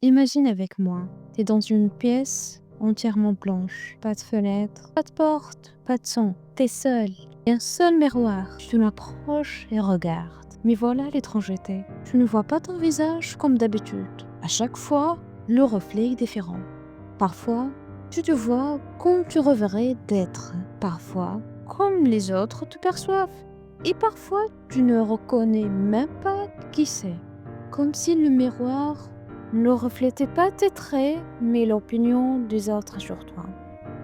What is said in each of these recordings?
Imagine avec moi, t'es dans une pièce entièrement blanche, pas de fenêtre, pas de porte, pas de son, t'es seul. Et un seul miroir, tu l'approches et regardes. Mais voilà l'étrangeté, tu ne vois pas ton visage comme d'habitude. À chaque fois, le reflet est différent. Parfois, tu te vois comme tu rêverais d'être. Parfois, comme les autres te perçoivent. Et parfois, tu ne reconnais même pas qui c'est. Comme si le miroir ne reflétait pas tes traits, mais l'opinion des autres sur toi.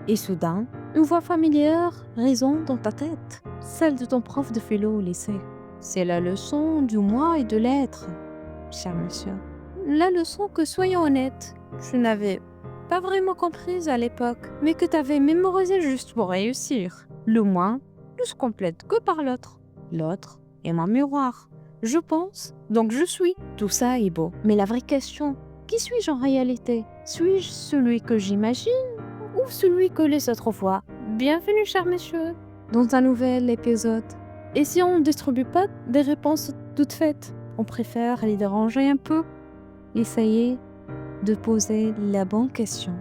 Et soudain, une voix familière résonne dans ta tête, celle de ton prof de philo au lycée. C'est la leçon du moi et de l'être, cher monsieur. La leçon que, soyons honnêtes, tu n'avais pas vraiment comprise à l'époque, mais que tu avais mémorisée juste pour réussir. Le moi ne se complète que par l'autre. L'autre est mon miroir. Je pense, donc je suis. Tout ça est beau. Mais la vraie question, qui suis-je en réalité? Suis-je celui que j'imagine ou celui que les autres voient? Bienvenue, cher monsieur, dans un nouvel épisode. Et si on ne distribue pas des réponses toutes faites, on préfère les déranger un peu, essayer de poser la bonne question.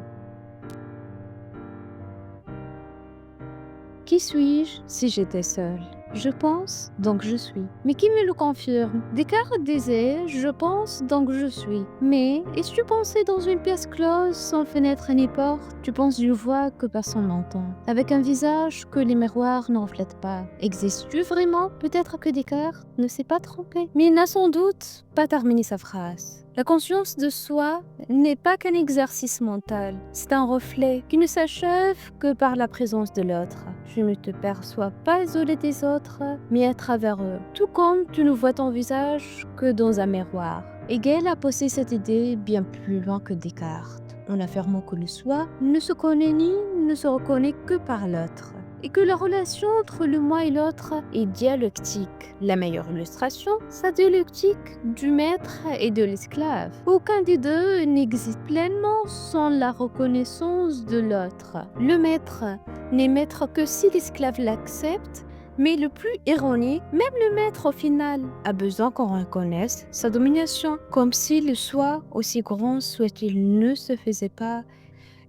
Qui suis-je si j'étais seule? Je pense, donc je suis. Mais qui me le confirme? Descartes disait « je pense, donc je suis ». Mais, es-tu pensé dans une pièce close, sans fenêtre ni porte? Tu penses d'une voix que personne n'entend, avec un visage que les miroirs ne reflètent pas. Existes-tu vraiment? Peut-être que Descartes ne s'est pas trompé. Mais il n'a sans doute pas terminé sa phrase. La conscience de soi n'est pas qu'un exercice mental, c'est un reflet qui ne s'achève que par la présence de l'autre. Tu ne te perçois pas isolé des autres, mais à travers eux, tout comme tu ne vois ton visage que dans un miroir. Hegel a posé cette idée bien plus loin que Descartes, en affirmant que le soi ne se connaît ni ne se reconnaît que par l'autre, et que la relation entre le moi et l'autre est dialectique. La meilleure illustration, c'est la dialectique du maître et de l'esclave. Aucun des deux n'existe pleinement sans la reconnaissance de l'autre. Le maître n'est maître que si l'esclave l'accepte, mais le plus ironique, même le maître au final a besoin qu'on reconnaisse sa domination, comme si le soi, aussi grand soit-il, ne se faisait pas.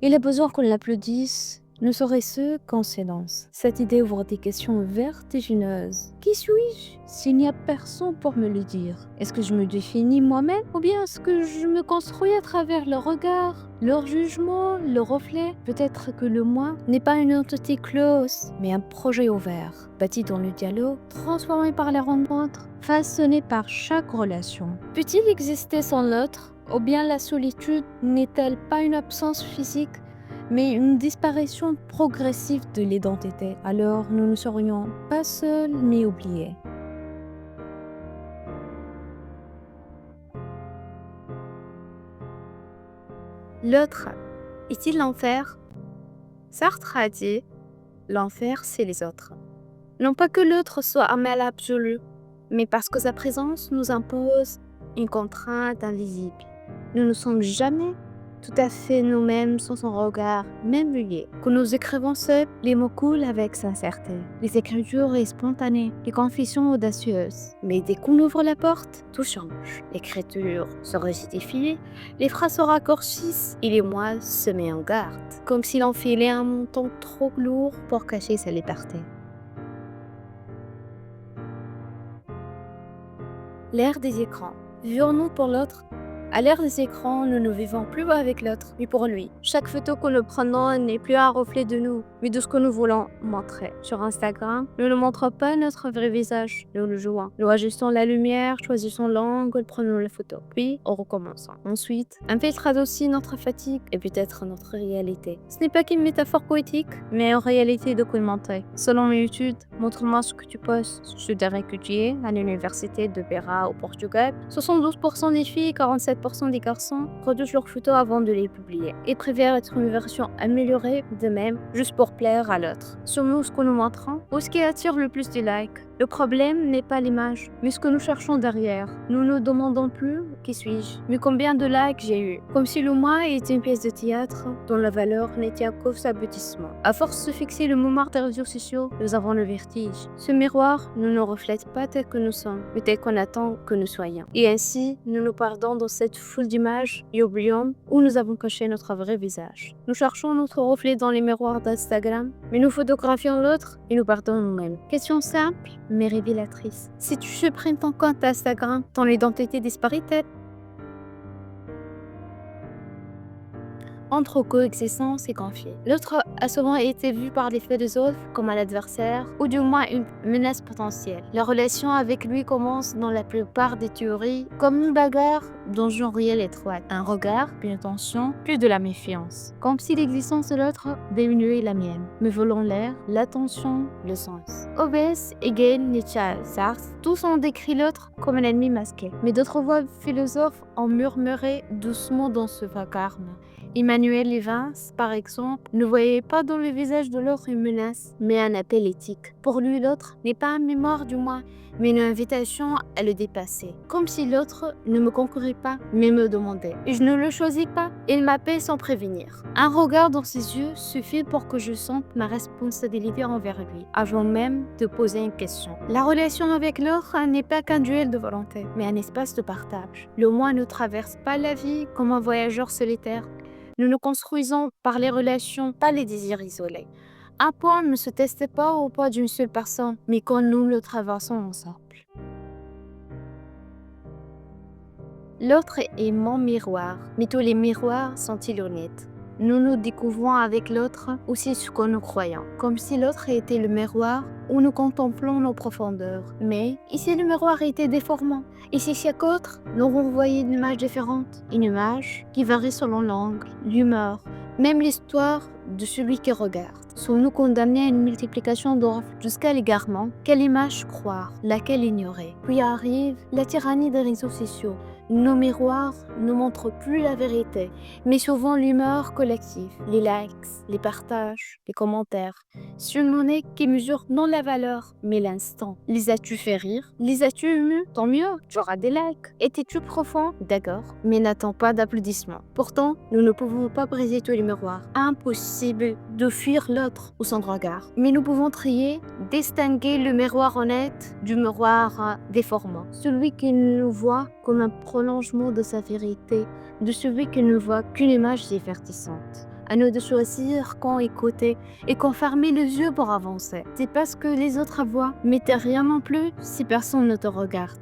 Il a besoin qu'on l'applaudisse, ne serait-ce qu'en silence. Cette idée ouvre des questions vertigineuses. Qui suis-je s'il n'y a personne pour me le dire? Est-ce que je me définis moi-même ou bien est-ce que je me construis à travers leur regard, leur jugement, leur reflet? Peut-être que le moi n'est pas une entité close, mais un projet ouvert, bâti dans le dialogue, transformé par les rencontres, façonné par chaque relation. Peut-il exister sans l'autre? Ou bien la solitude n'est-elle pas une absence physique, mais une disparition progressive de l'identité? Alors nous ne serions pas seuls mais oubliés. L'autre est-il l'enfer? Sartre a dit « l'enfer, c'est les autres ». Non pas que l'autre soit un mal absolu, mais parce que sa présence nous impose une contrainte invisible. Nous ne sommes jamais tout à fait nous-mêmes sans son regard, même muet. Quand nous écrivons seuls, les mots coulent avec sincérité. Les écritures sont spontanées, les confessions audacieuses. Mais dès qu'on ouvre la porte, tout change. L'écriture se rigidifie, les phrases se raccourcissent et les mots se mettent en garde, comme s'il enfilait un menton trop lourd pour cacher sa liberté. L'ère des écrans. Vivons-nous pour l'autre? À l'ère des écrans, nous ne vivons plus avec l'autre, mais pour lui. Chaque photo que nous prenons n'est plus un reflet de nous, mais de ce que nous voulons montrer. Sur Instagram, nous ne montrons pas notre vrai visage, nous le jouons. Nous ajustons la lumière, choisissons l'angle, prenons la photo. Puis, on recommence. Ensuite, un filtre adoucit notre fatigue et peut-être notre réalité. Ce n'est pas qu'une métaphore poétique, mais une réalité documentée. Selon mes études, montre-moi ce que tu postes. Je dirais que tu es à l'université de Beira au Portugal. 72% des filles et 47% des garçons produisent leurs photos avant de les publier et préfèrent être une version améliorée de même, juste pour plaire à l'autre. Sommes-nous ce que nous montrons ou ce qui attire le plus de likes? Le problème n'est pas l'image, mais ce que nous cherchons derrière. Nous ne demandons plus qui suis-je, mais combien de likes j'ai eu. Comme si le moi était une pièce de théâtre dont la valeur ne tient qu'au aboutissement. À force de fixer le miroir des réseaux sociaux, nous avons le vertige. Ce miroir ne nous reflète pas tel que nous sommes, mais tel qu'on attend que nous soyons. Et ainsi, nous nous perdons dans cette foule d'images et oublions où nous avons caché notre vrai visage. Nous cherchons notre reflet dans les miroirs d'Instagram, mais nous photographions l'autre et nous perdons nous-mêmes. Question simple, mais révélatrice. Si tu supprimes ton compte Instagram, ton identité disparaît-elle? Entre coexistence et conflit. L'autre a souvent été vu par les philosophes comme un adversaire ou du moins une menace potentielle. La relation avec lui commence dans la plupart des théories comme une bagarre dont genre réel étroite. Un regard, puis une attention, puis de la méfiance. Comme si l'existence de l'autre diminuait la mienne, me volant l'air, l'attention, le sens. Hobbes, Hegel, Nietzsche, Sartre, tous ont décrit l'autre comme un ennemi masqué. Mais d'autres voix philosophes ont murmuré doucement dans ce vacarme. Emmanuel Levinas, par exemple, ne voyait pas dans le visage de l'autre une menace, mais un appel éthique. Pour lui, l'autre n'est pas un mémoire du moi, mais une invitation à le dépasser. Comme si l'autre ne me concourait pas, mais me demandait. Et je ne le choisis pas, il m'appelle sans prévenir. Un regard dans ses yeux suffit pour que je sente ma responsabilité envers lui, avant même de poser une question. La relation avec l'autre n'est pas qu'un duel de volonté, mais un espace de partage. Le moi ne traverse pas la vie comme un voyageur solitaire. Nous nous construisons par les relations, pas les désirs isolés. Un point ne se teste pas au poids d'une seule personne, mais quand nous le traversons ensemble. L'autre est mon miroir, mais tous les miroirs sont-ils honnêtes? Nous nous découvrons avec l'autre aussi ce que nous croyons, comme si l'autre était le miroir où nous contemplons nos profondeurs. Mais ici le miroir était déformant, et si chaque autre nous renvoyait une image différente, une image qui varie selon l'angle, l'humeur, même l'histoire de celui qui regarde. Sommes-nous condamnés à une multiplication d'offres jusqu'à l'égarement? Quelle image croire, laquelle ignorer? Puis arrive la tyrannie des réseaux sociaux. Nos miroirs ne montrent plus la vérité, mais souvent l'humeur collective, les likes, les partages, les commentaires. C'est une monnaie qui mesure non la valeur, mais l'instant. Les as-tu fait rire? Les as-tu émus? Tant mieux, tu auras des likes. Étais-tu profond? D'accord, mais n'attends pas d'applaudissements. Pourtant, nous ne pouvons pas briser tous les miroirs. Impossible de fuir l'autre ou son regard. Mais nous pouvons trier, distinguer le miroir honnête du miroir déformant. Celui qui nous voit comme un prolongement de sa vérité, de celui qui ne voit qu'une image divertissante. À nous de choisir quand écouter et quand fermer les yeux pour avancer. C'est parce que les autres voient, mais t'es rien non plus si personne ne te regarde.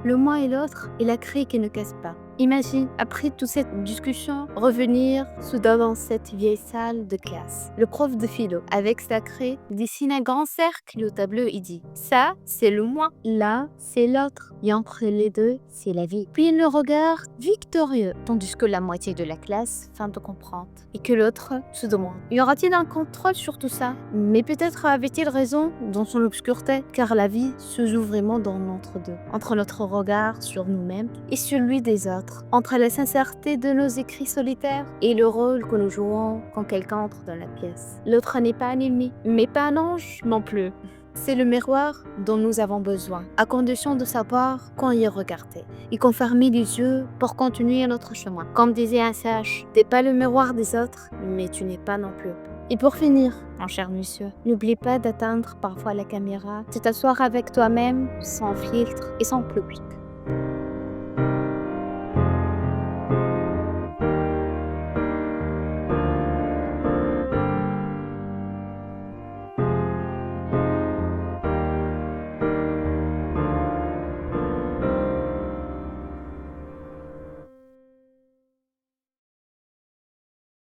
Le moi et l'autre est la craie qui ne casse pas. Imagine, après toute cette discussion, revenir soudain dans cette vieille salle de classe. Le prof de philo, avec sa craie, dessine un grand cercle au tableau et dit « Ça, c'est le moi. Là, c'est l'autre. Et entre les deux, c'est la vie. » Puis il le regarde victorieux, tandis que la moitié de la classe feint de comprendre. Et que l'autre se demande « Y aura-t-il un contrôle sur tout ça ?» Mais peut-être avait-il raison dans son obscurité, car la vie se joue vraiment dans l'entre-deux, entre notre regard sur nous-mêmes et celui des autres. Entre la sincérité de nos écrits solitaires et le rôle que nous jouons quand quelqu'un entre dans la pièce. L'autre n'est pas un ennemi, mais pas un ange non plus. C'est le miroir dont nous avons besoin, à condition de savoir quand y regarder et qu'on ferme les yeux pour continuer notre chemin. Comme disait un sage, t'es pas le miroir des autres, mais tu n'es pas non plus. Et pour finir, mon cher monsieur, n'oublie pas d'atteindre parfois la caméra, de t'asseoir avec toi-même, sans filtre et sans pluie.